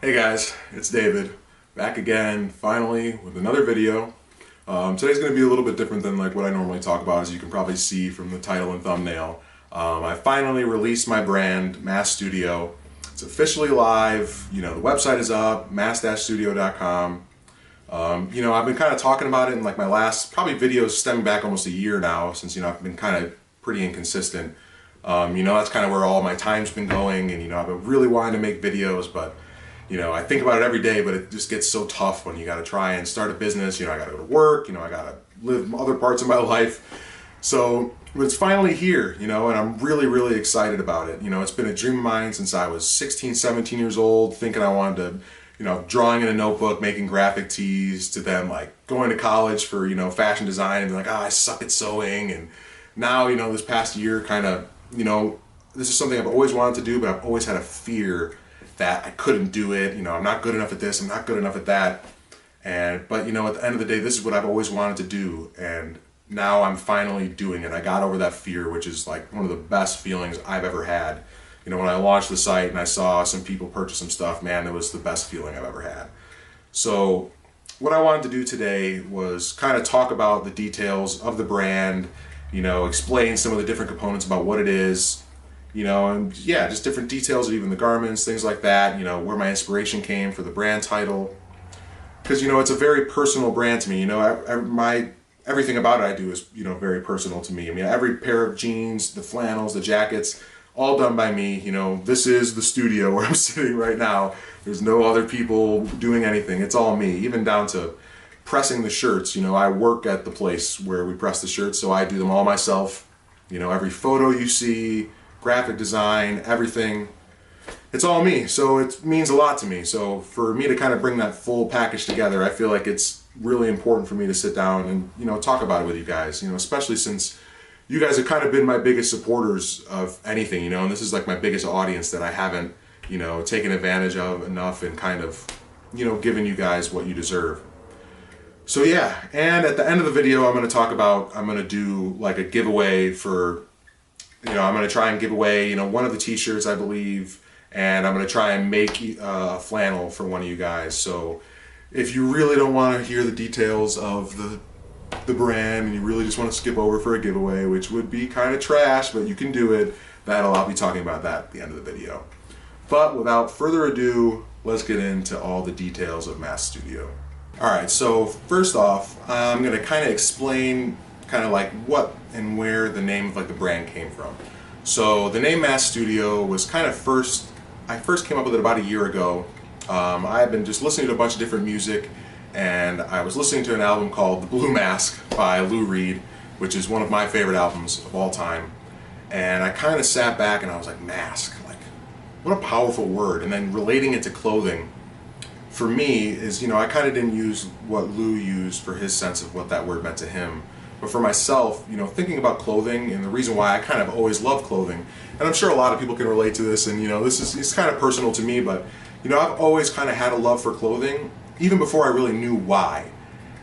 Hey guys, it's David, back again, finally, with another video. Today's going to be a little bit different than like what I normally talk about, as you can probably see from the title and thumbnail. I finally released my brand, Mass Studio. It's officially live, the website is up, mass-studio.com. I've been kind of talking about it in like my last, probably videos stemming back almost a year now, since, I've been kind of pretty inconsistent. That's kind of where all my time's been going, and, I've been really wanting to make videos, but I think about it every day, but it just gets so tough when you got to try and start a business. I got to go to work, I got to live other parts of my life. So it's finally here, and I'm really, really excited about it. It's been a dream of mine since I was 16, 17 years old, thinking I wanted to, drawing in a notebook, making graphic tees, to then like going to college for, fashion design and be like, oh, I suck at sewing. And now, this past year kind of, this is something I've always wanted to do, but I've always had a fear that I couldn't do it. I'm not good enough at this, I'm not good enough at that. But at the end of the day, this is what I've always wanted to do, and now I'm finally doing it. I got over that fear, which is like one of the best feelings I've ever had. When I launched the site and I saw some people purchase some stuff, man, it was the best feeling I've ever had. So what I wanted to do today was kind of talk about the details of the brand, explain some of the different components about what it is, and yeah, just different details of even the garments, things like that, where my inspiration came for the brand title. Because, it's a very personal brand to me, everything about it I do is, very personal to me. Every pair of jeans, the flannels, the jackets, all done by me. This is the studio where I'm sitting right now. There's no other people doing anything. It's all me, even down to pressing the shirts. I work at the place where we press the shirts, so I do them all myself. Every photo you see, graphic design, everything, it's all me. So it means a lot to me. So for me to kind of bring that full package together, I feel like it's really important for me to sit down and talk about it with you guys, especially since you guys have kind of been my biggest supporters of anything, and this is like my biggest audience that I haven't taken advantage of enough, and kind of given you guys what you deserve. So yeah, and at the end of the video I'm going to do like a giveaway for, I'm going to try and give away, one of the t-shirts, I believe, and I'm going to try and make a flannel for one of you guys. So if you really don't want to hear the details of the brand, and you really just want to skip over for a giveaway, which would be kind of trash, but you can do it, I'll be talking about that at the end of the video. But without further ado, let's get into all the details of Mass Studio. Alright, so first off, I'm going to kind of explain kind of like what and where the name of like the brand came from. So the name Mass Studio was kind of I first came up with it about a year ago. I had been just listening to a bunch of different music, and I was listening to an album called The Blue Mask by Lou Reed, which is one of my favorite albums of all time. And I kind of sat back and I was like, mask, like what a powerful word. And then relating it to clothing, for me, is, I kind of didn't use what Lou used for his sense of what that word meant to him. But for myself, thinking about clothing, and the reason why I kind of always loved clothing, and I'm sure a lot of people can relate to this, and it's kind of personal to me, but I've always kind of had a love for clothing, even before I really knew why.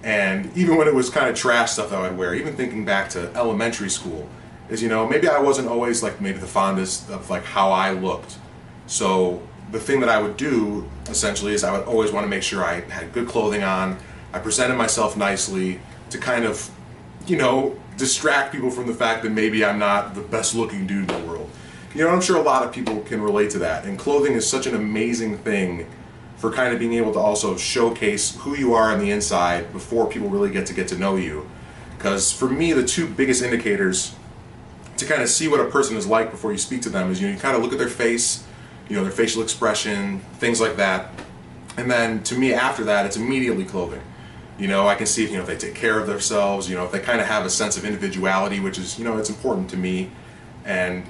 And even when it was kind of trash stuff that I'd wear, even thinking back to elementary school, is, maybe I wasn't always like maybe the fondest of like how I looked. So the thing that I would do essentially is I would always want to make sure I had good clothing on, I presented myself nicely to kind of distract people from the fact that maybe I'm not the best looking dude in the world. I'm sure a lot of people can relate to that, and clothing is such an amazing thing for kind of being able to also showcase who you are on the inside before people really get to know you. Because for me, the two biggest indicators to kind of see what a person is like before you speak to them is you kind of look at their face, their facial expression, things like that. And then to me, after that, it's immediately clothing. I can see if they take care of themselves, if they kind of have a sense of individuality, which is, it's important to me. And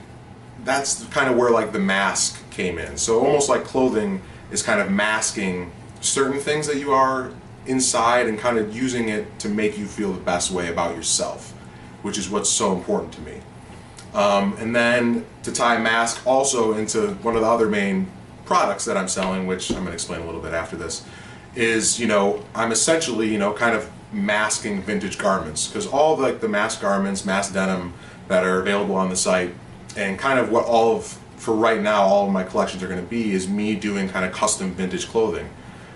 that's kind of where like the mask came in. So almost like clothing is kind of masking certain things that you are inside, and kind of using it to make you feel the best way about yourself, which is what's so important to me. And then to tie mask also into one of the other main products that I'm selling, which I'm going to explain a little bit after this, is, I'm essentially, kind of masking vintage garments, because all the mask garments, mask denim that are available on the site, and kind of what all of for right now, all of my collections are going to be is me doing kind of custom vintage clothing.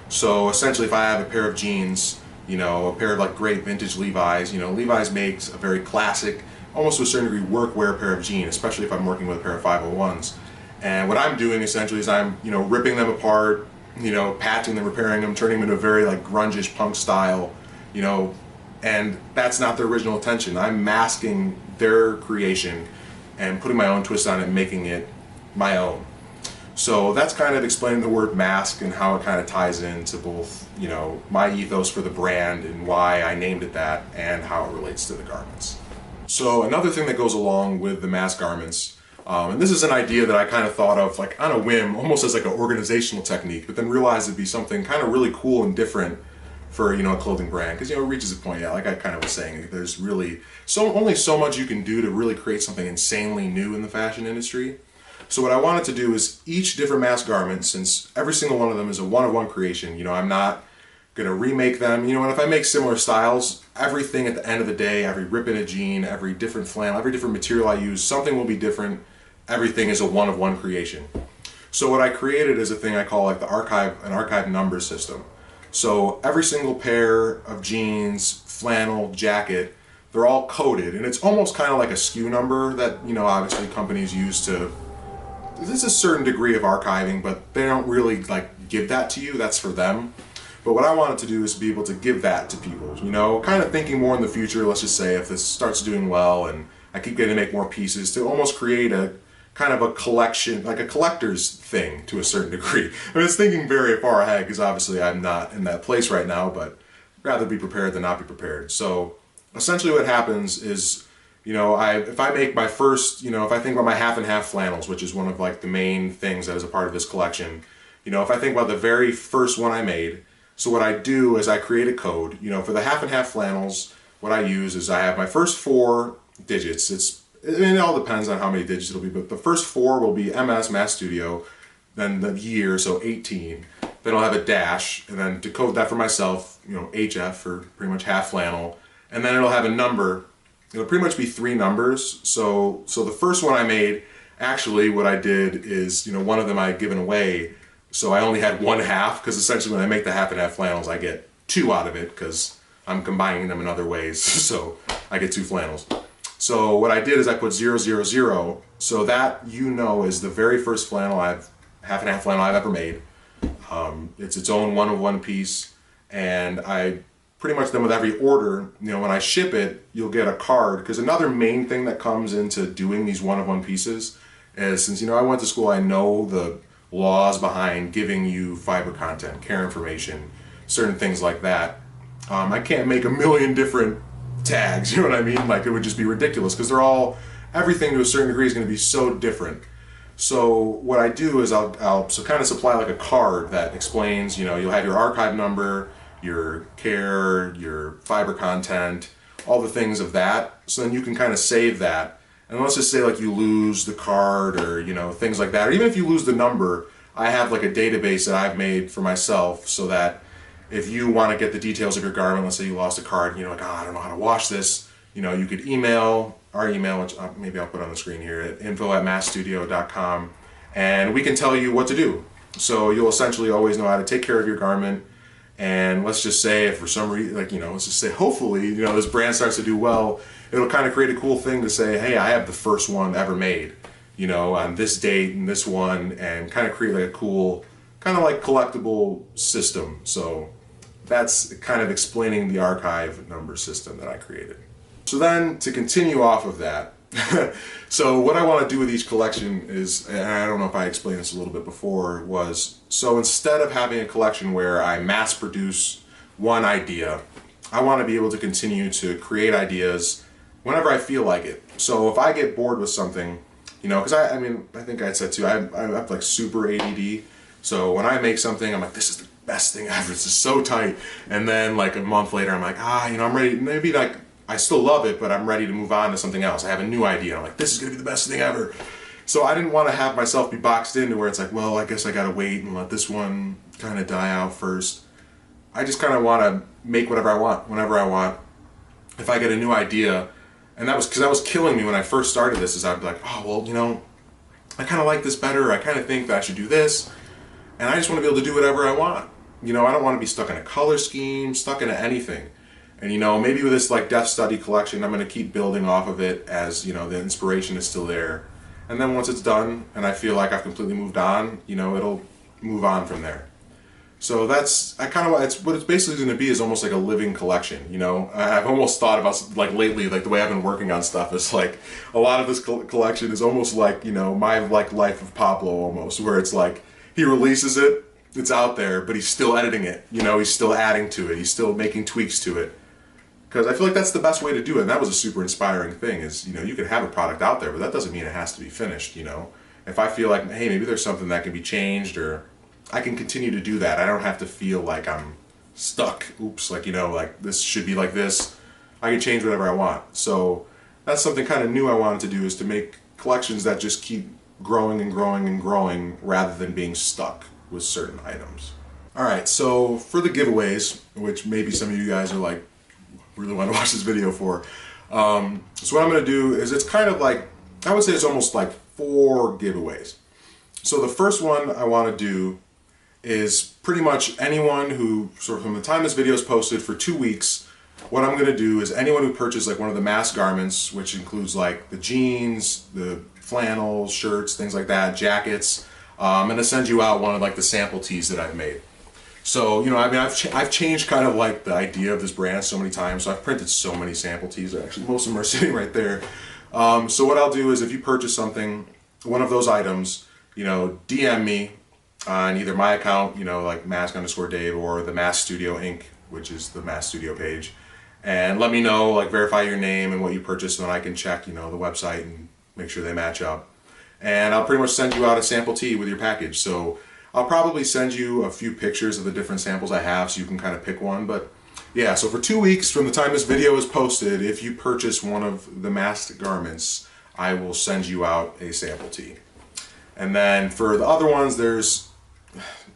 So essentially, if I have a pair of jeans, you know, a pair of like great vintage Levi's, you know, Levi's makes a very classic, almost to a certain degree, workwear pair of jeans, especially if I'm working with a pair of 501s. And what I'm doing essentially is I'm, you know, ripping them apart, you know, patching them, repairing them, turning them into a very like grunge-ish punk style, you know, and that's not their original intention. I'm masking their creation and putting my own twist on it and making it my own. So that's kind of explaining the word mask and how it kind of ties into both, you know, my ethos for the brand and why I named it that and how it relates to the garments. So another thing that goes along with the mask garments, and this is an idea that I kind of thought of like on a whim, almost as like an organizational technique, but then realized it'd be something kind of really cool and different for, you know, a clothing brand, because, you know, it reaches a point, yeah, like I kind of was saying, there's really only so much you can do to really create something insanely new in the fashion industry. So what I wanted to do is each different mask garment, since every single one of them is a one-of-one creation, you know, I'm not going to remake them, you know, and if I make similar styles, everything at the end of the day, every rip in a jean, every different flannel, every different material I use, something will be different. Everything is a one-of-one creation. So what I created is a thing I call like an archive number system. So every single pair of jeans, flannel, jacket, they're all coded, and it's almost kind of like a SKU number that, you know, obviously companies use to, there's a certain degree of archiving, but they don't really like give that to you, that's for them. But what I wanted to do is be able to give that to people, you know, kind of thinking more in the future, let's just say if this starts doing well and I keep getting to make more pieces, to almost create a kind of a collection, like a collector's thing to a certain degree. I mean, it's thinking very far ahead because obviously I'm not in that place right now, but rather be prepared than not be prepared. So essentially what happens is, you know, if I make my first, you know, if I think about my half and half flannels, which is one of like the main things that is a part of this collection, you know, if I think about the very first one I made, so what I do is I create a code, you know, for the half and half flannels, what I use is I have my first 4 digits. It all depends on how many digits it'll be, but the first 4 will be MS, Mass Studio, then the year, so 18. Then I'll have a dash, and then to code that for myself, you know, HF for pretty much half flannel, and then it'll have a number. It'll pretty much be 3 numbers. So the first one I made, actually what I did is, you know, one of them I had given away, so I only had 1/2, because essentially when I make the half and half flannels, I get 2 out of it, because I'm combining them in other ways, so I get 2 flannels. So what I did is I put 000, so that, you know, is the very first flannel half and half flannel I've ever made. It's its own one-of-one piece, and I pretty much then with every order, you know, when I ship it, you'll get a card, because another main thing that comes into doing these one-of-one pieces is, since, you know, I went to school, I know the laws behind giving you fiber content, care information, certain things like that. I can't make a million different tags, you know what I mean? Like, it would just be ridiculous, because everything to a certain degree is going to be so different. So what I do is I'll kind of supply like a card that explains, you know, you'll have your archive number, your care, your fiber content, all the things of that, so then you can kind of save that. And let's just say like you lose the card, or, you know, things like that, or even if you lose the number, I have like a database that I've made for myself, so that if you want to get the details of your garment, let's say you lost a card and you're like, oh, I don't know how to wash this, you know, you could email our email, which maybe I'll put on the screen here, at info@massstudio.com, and we can tell you what to do. So you'll essentially always know how to take care of your garment. And let's just say if for some reason, like, you know, let's just say hopefully, you know, this brand starts to do well, it'll kind of create a cool thing to say, hey, I have the first one ever made, you know, on this date and this one, and kind of create like a cool, kind of like collectible system. So that's kind of explaining the archive number system that I created. So then, to continue off of that, so what I want to do with each collection is, and I don't know if I explained this a little bit before, was, so instead of having a collection where I mass produce one idea, I want to be able to continue to create ideas whenever I feel like it. So if I get bored with something, you know, because I mean, I think I said too, I have like super ADD, so when I make something, I'm like, this is the best thing ever, this is so tight, and then like a month later, I'm like, you know, I'm ready, maybe like, I still love it, but I'm ready to move on to something else. I have a new idea. I'm like, this is going to be the best thing ever. So I didn't want to have myself be boxed into where it's like, well, I guess I got to wait and let this one kind of die out first. I just kind of want to make whatever I want, whenever I want. If I get a new idea, and that was because that was killing me when I first started this, is I'd be like, oh, well, you know, I kind of like this better, I kind of think that I should do this, and I just want to be able to do whatever I want. You know, I don't want to be stuck in a color scheme, stuck into anything. And you know, maybe with this like Death Study collection, I'm going to keep building off of it as, you know, the inspiration is still there. And then once it's done and I feel like I've completely moved on, you know, it'll move on from there. So that's, it's what it's basically going to be is almost like a living collection, you know. I've almost thought about, like lately, like the way I've been working on stuff is like, a lot of this collection is almost like, you know, my like life of Pablo almost, where it's like, he releases it, it's out there, but he's still editing it, you know, he's still adding to it, he's still making tweaks to it. Because I feel like that's the best way to do it, and that was a super inspiring thing, is, you know, you can have a product out there, but that doesn't mean it has to be finished, you know. If I feel like, hey, maybe there's something that can be changed, or I can continue to do that. I don't have to feel like I'm stuck. Oops, like, you know, like this should be like this. I can change whatever I want. So that's something kind of new I wanted to do, is to make collections that just keep growing and growing and growing rather than being stuck with certain items. Alright, so for the giveaways, which maybe some of you guys are like, really want to watch this video for. So what I'm going to do is, it's kind of like, I would say it's almost like 4 giveaways. So the first one I want to do is pretty much anyone who, sort of from the time this video is posted for 2 weeks, what I'm going to do is anyone who purchased like one of the mass garments, which includes like the jeans, the flannels, shirts, things like that, jackets, I'm going to send you out one of like the sample tees that I've made. So, you know, I mean, I've changed kind of like the idea of this brand so many times, so I've printed so many sample tees, actually most of them are sitting right there. So what I'll do is, if you purchase something, one of those items, you know, DM me on either my account, you know, like mask_Dave, or the Mask Studio Inc., which is the Mask Studio page, and let me know, like verify your name and what you purchased, so then I can check, you know, the website and make sure they match up. And I'll pretty much send you out a sample tee with your package. So I'll probably send you a few pictures of the different samples I have so you can kind of pick one. But yeah, so for 2 weeks from the time this video is posted, if you purchase one of the masked garments, I will send you out a sample tee. And then for the other ones, there's,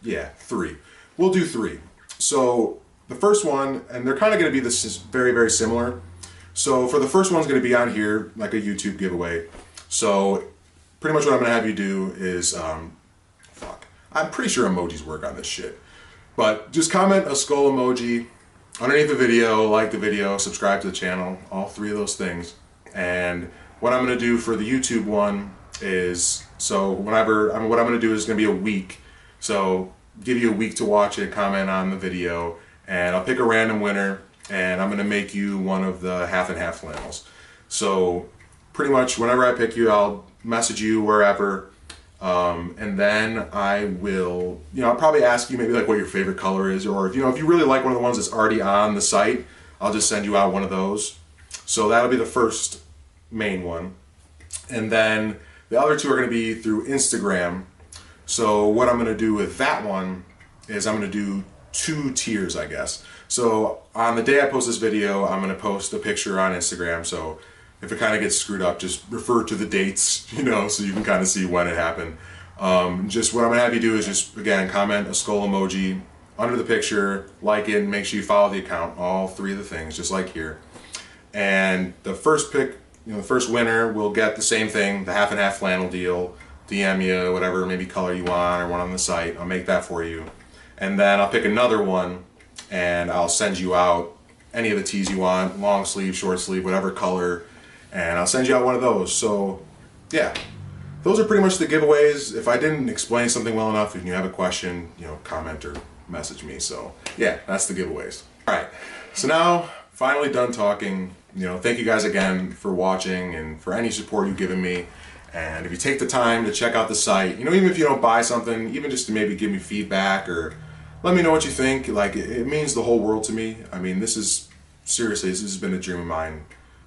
yeah, 3. We'll do 3. So the first one, and they're kind of going to be this is very, very similar. So for the first one's going to be on here, like a YouTube giveaway. So pretty much what I'm going to have you do is, I'm pretty sure emojis work on this shit. But just comment a skull emoji underneath the video, like the video, subscribe to the channel, all 3 of those things. And what I'm going to do for the YouTube one is, so what I'm going to do is going to be a week. So give you a week to watch it, comment on the video, and I'll pick a random winner, and I'm going to make you one of the half and half flannels. So pretty much whenever I pick you, I'll message you wherever. And then I will, you know, I'll probably ask you maybe like what your favorite color is, or if you know, if you really like one of the ones that's already on the site, I'll just send you out one of those. So that'll be the first main one. And then the other 2 are going to be through Instagram. So what I'm going to do with that one is I'm going to do 2 tiers, I guess. So on the day I post this video, I'm going to post a picture on Instagram. So if it kind of gets screwed up, just refer to the dates, you know, so you can kind of see when it happened. Just what I'm going to have you do is just, again, comment a skull emoji under the picture, like it, and make sure you follow the account, all 3 of the things, just like here. And the first pick, you know, the first winner will get the same thing, the half and half flannel deal, DM you, whatever maybe color you want, or one on the site, I'll make that for you. And then I'll pick another one, and I'll send you out any of the tees you want, long sleeve, short sleeve, whatever color, and I'll send you out one of those. So yeah, those are pretty much the giveaways. If I didn't explain something well enough, if you have a question, you know, comment or message me. So yeah, that's the giveaways. Alright, so now finally done talking. You know, thank you guys again for watching and for any support you've given me. And if you take the time to check out the site, you know, even if you don't buy something, even just to maybe give me feedback or let me know what you think, like it means the whole world to me. I mean, this is, seriously, this has been a dream of mine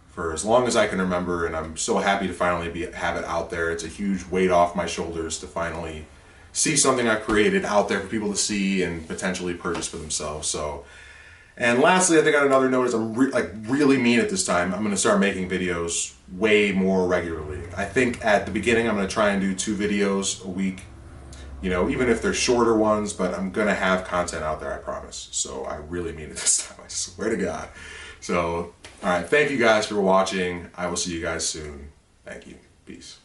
for as long as I can remember, and I'm so happy to finally have it out there. It's a huge weight off my shoulders to finally see something I've created out there for people to see and potentially purchase for themselves. So, and lastly, I think on another note is I'm really mean at this time. I'm going to start making videos way more regularly. I think at the beginning I'm going to try and do 2 videos a week, you know, even if they're shorter ones, but I'm going to have content out there, I promise. So I really mean it this time, I swear to God. So, alright, thank you guys for watching. I will see you guys soon. Thank you. Peace.